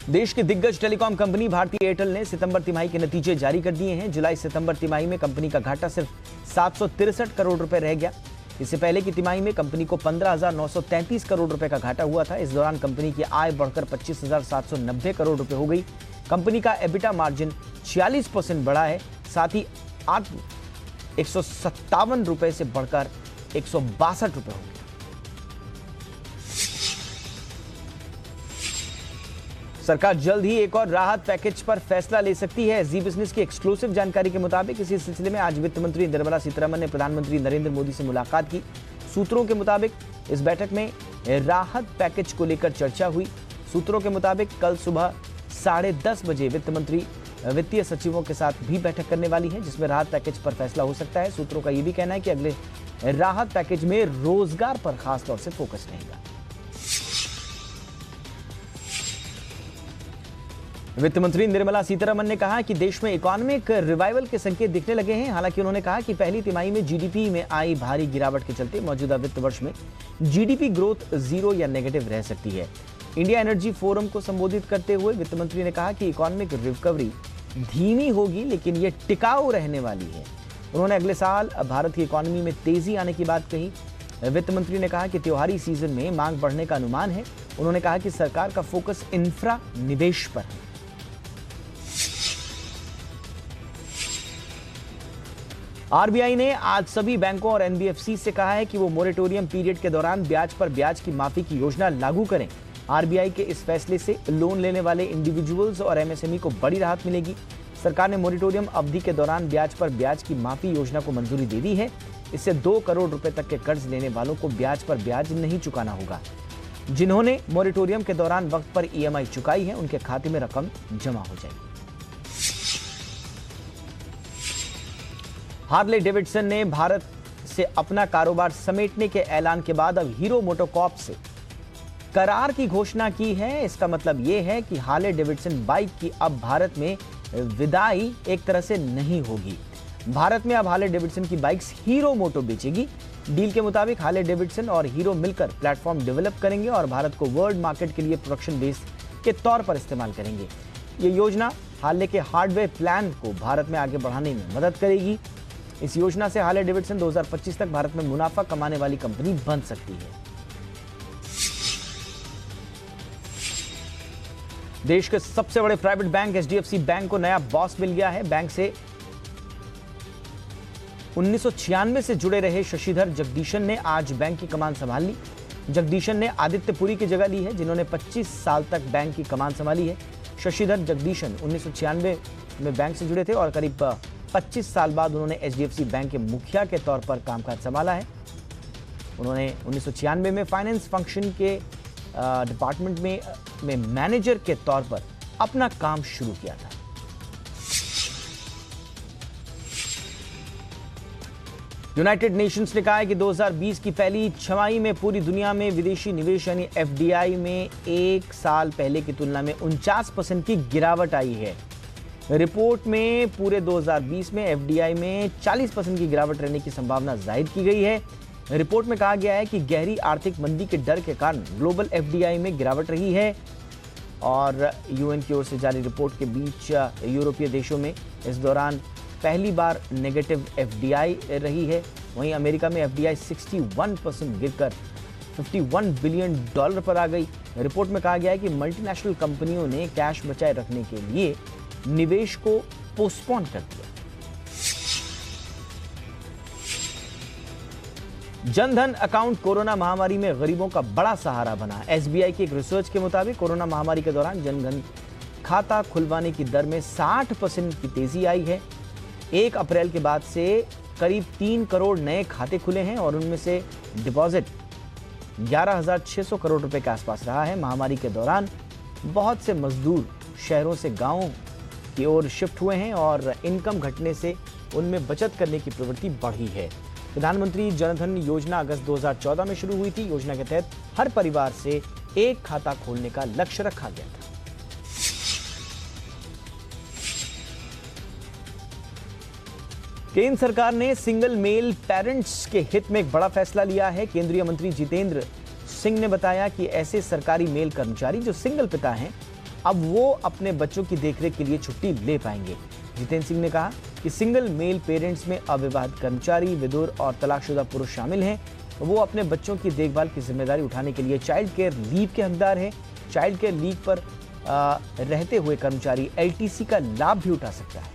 देश की दिग्गज टेलीकॉम कंपनी भारतीय एयरटेल ने सितंबर तिमाही के नतीजे जारी कर दिए हैं। जुलाई सितंबर तिमाही में कंपनी का घाटा सिर्फ 763 करोड़ रुपए रह गया। इससे पहले की तिमाही में कंपनी को 15,933 करोड़ रुपए का घाटा हुआ था। इस दौरान कंपनी की आय बढ़कर 25,790 करोड़ रुपए हो गई। कंपनी का एबिटा मार्जिन 46% बढ़ा है। साथ ही 157 रुपए से बढ़कर 162 रुपए हो गए। सरकार जल्द ही एक और राहत पैकेज पर फैसला ले सकती है। जी बिजनेस की एक्सक्लूसिव जानकारी के मुताबिक इसी सिलसिले में आज वित्त मंत्री निर्मला सीतारमण ने प्रधानमंत्री नरेंद्र मोदी से मुलाकात की। सूत्रों के मुताबिक इस बैठक में राहत पैकेज को लेकर चर्चा हुई। सूत्रों के मुताबिक कल सुबह 10:30 बजे वित्त मंत्री वित्तीय सचिवों के साथ भी बैठक करने वाली है, जिसमें राहत पैकेज पर फैसला हो सकता है। सूत्रों का यह भी कहना है कि अगले राहत पैकेज में रोजगार पर खास तौर से फोकस रहेगा। वित्त मंत्री निर्मला सीतारमण ने कहा कि देश में इकोनॉमिक रिवाइवल के संकेत दिखने लगे हैं। हालांकि उन्होंने कहा कि पहली तिमाही में जीडीपी में आई भारी गिरावट के चलते मौजूदा वित्त वर्ष में जीडीपी ग्रोथ 0 या नेगेटिव रह सकती है। इंडिया एनर्जी फोरम को संबोधित करते हुए वित्त मंत्री ने कहा कि इकोनॉमिक रिकवरी धीमी होगी, लेकिन यह टिकाऊ रहने वाली है। उन्होंने अगले साल भारत की इकोनॉमी में तेजी आने की बात कही। वित्त मंत्री ने कहा कि त्योहारी सीजन में मांग बढ़ने का अनुमान है। उन्होंने कहा कि सरकार का फोकस इंफ्रा निवेश पर है। आरबीआई ने आज सभी बैंकों और एनबीएफसी से कहा है कि वो मोरेटोरियम पीरियड के दौरान ब्याज पर ब्याज की माफी की योजना लागू करें। आरबीआई के इस फैसले से लोन लेने वाले इंडिविजुअल्स और एमएसएमई को बड़ी राहत मिलेगी। सरकार ने मोरेटोरियम अवधि के दौरान ब्याज पर ब्याज की माफी योजना को मंजूरी दे दी है। इससे 2 करोड़ रुपए तक के कर्ज लेने वालों को ब्याज पर ब्याज नहीं चुकाना होगा। जिन्होंने मोरेटोरियम के दौरान वक्त पर ईएमआई चुकाई है, उनके खाते में रकम जमा हो जाएगी। हार्ले डेविडसन ने भारत से अपना कारोबार समेटने के ऐलान के बाद अब हीरो मोटोकॉर्प से करार की घोषणा की है। इसका मतलब यह है कि हार्ले डेविडसन बाइक की अब भारत में विदाई एक तरह से नहीं होगी। भारत में अब हार्ले डेविडसन की बाइक्स हीरो मोटो बेचेगी। डील के मुताबिक हार्ले डेविडसन और हीरो मिलकर प्लेटफॉर्म डेवलप करेंगे और भारत को वर्ल्ड मार्केट के लिए प्रोडक्शन बेस के तौर पर इस्तेमाल करेंगे। यह योजना हार्ले के हार्डवेयर प्लान को भारत में आगे बढ़ाने में मदद करेगी। इस योजना से हार्ले डेविडसन 2025 तक भारत में मुनाफा कमाने वाली कंपनी बन सकती है। देश के सबसे बड़े प्राइवेट बैंक एचडीएफसी बैंक को नया बॉस मिल गया है। बैंक से 1996 से जुड़े रहे शशिधर जगदीशन ने आज बैंक की कमान संभाल ली। जगदीशन ने आदित्य पुरी की जगह ली है, जिन्होंने 25 साल तक बैंक की कमान संभाली है। शशिधर जगदीशन 1996 में बैंक से जुड़े थे और करीब 25 साल बाद उन्होंने एचडीएफसी बैंक के मुखिया के तौर पर कामकाज संभाला है। उन्होंने 1996 में फाइनेंस फंक्शन के डिपार्टमेंट में मैनेजर के तौर पर अपना काम शुरू किया था। यूनाइटेड नेशंस ने कहा है कि 2020 की पहली छमाही में पूरी दुनिया में विदेशी निवेश यानी एफडीआई में एक साल पहले की तुलना में 49% की गिरावट आई है। रिपोर्ट में पूरे 2020 में एफडीआई में 40% की गिरावट रहने की संभावना जाहिर की गई है। रिपोर्ट में कहा गया है कि गहरी आर्थिक मंदी के डर के कारण ग्लोबल एफडीआई में गिरावट रही है और यूएन की ओर से जारी रिपोर्ट के बीच यूरोपीय देशों में इस दौरान पहली बार नेगेटिव एफडीआई रही है। वहीं अमेरिका में एफडीआई 61% गिरकर $51 बिलियन पर आ गई। रिपोर्ट में कहा गया है कि मल्टीनेशनल कंपनियों ने कैश बचाए रखने के लिए निवेश को पोस्टपोन कर दिया। जनधन अकाउंट कोरोना महामारी में गरीबों का बड़ा सहारा बना। एसबीआई की एक रिसर्च के मुताबिक कोरोना महामारी के दौरान जनधन खाता खुलवाने की दर में 60% की तेजी आई है। 1 अप्रैल के बाद से करीब 3 करोड़ नए खाते खुले हैं और उनमें से डिपॉजिट 11,600 करोड़ रुपए के आसपास रहा है। महामारी के दौरान बहुत से मजदूर शहरों से गांवों की ओर शिफ्ट हुए हैं और इनकम घटने से उनमें बचत करने की प्रवृत्ति बढ़ी है। प्रधानमंत्री जनधन योजना अगस्त 2014 में शुरू हुई थी। योजना के तहत हर परिवार से एक खाता खोलने का लक्ष्य रखा गया था। केंद्र सरकार ने सिंगल मेल पेरेंट्स के हित में एक बड़ा फैसला लिया है। केंद्रीय मंत्री जितेंद्र सिंह ने बताया कि ऐसे सरकारी मेल कर्मचारी जो सिंगल पिता हैं अब वो अपने बच्चों की देखरेख के लिए छुट्टी ले पाएंगे। जितेंद्र सिंह ने कहा कि सिंगल मेल पेरेंट्स में अविवाहित कर्मचारी, विधुर और तलाकशुदा पुरुष शामिल हैं। वो अपने बच्चों की देखभाल की जिम्मेदारी उठाने के लिए चाइल्ड केयर लीव के हकदार हैं। चाइल्ड केयर लीव पर रहते हुए कर्मचारी LTC का लाभ भी उठा सकता है।